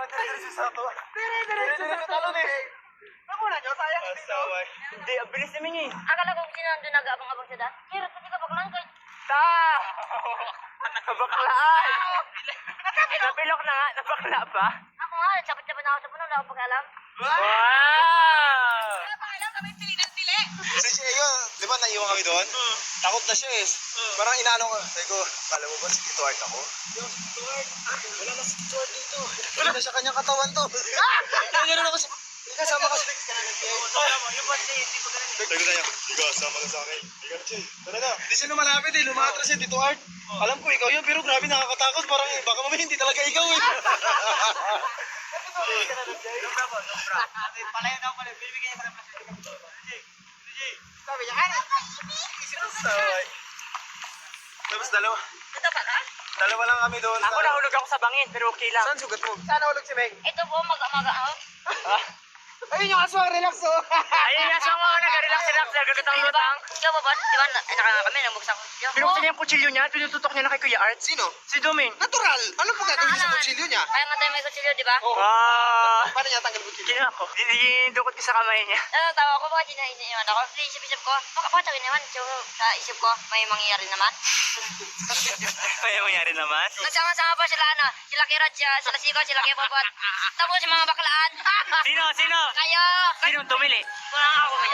dire-diretso sa to. Dire-diretso sa talon eh. Namuna nyo, sayang dito. Hindi, ang bilis namin eh. Akala ko sino nandun nag-abang-abang siya da. Kirot kasi ka baklang ko. Ta! Nabaklaan! Nabilok na nga, nabakla pa. Ako nga, sapat-sapat na ako sa puno, wala akong pag-alam. Wow! Wala pang-alam kami pilitan sila. Si Cheo, di ba naiwan kami doon? Takot na siya eh. Parang inaano ko. Sabi ko, kala mo ba si Tito Art ako? Yo, si Tito Art. Wala na si Tito Art dito. Wala na sa kanyang katawan to. Kaya ako si... Hindi kasama ka. Sabi ko na yan. Ikaw, sama ka sa akin. Ikaw, Che. Tara na. Hindi siya lumalapit eh. Lumatras si Tito Art. Alam ko ikaw yun, pero grabe nakakatakot. Parang baka mamaya hindi talaga ikaw eh. Palayan daw pala, bibigyan niya pala sabi niya, ano? Tapos dalawa. Ito pa na? Dalawa lang kami doon. Ako nahulog ako sa bangin, pero okay lang. Saan sugat mo? Saan nahulog si Meg? Ito po, mag-out. Ayun yung aswang, relax oh. Ayun nga, sama ko nag-relax-relax, nagagutang-lutang. Ikaw ba ba? Di ba, naka kami, nabuksan ko siya. Binuksan niya yung kutsilyo niya, tinututok niya na kay Kuya Art. Sino? Si Domin. Natural. Ano pa gagawin sa kutsilyo niya? Kaya nga tayo may kutsilyo, di ba? Paano niya tanggal kutsilyo? Gina ko. Dinidukot ko sa kamay niya. Tawa ko, baka iniwan ako. Isip-isip ko, baka tawin naman. So, sa isip ko, may mangyayari naman. May mangyari naman. Nagsama-sama pa sila, sila Kirad, sila Siko, sila Kebobot. Tapos yung mga baklaan. Sino? Kayo! Sino tumili? Wala nga ako ba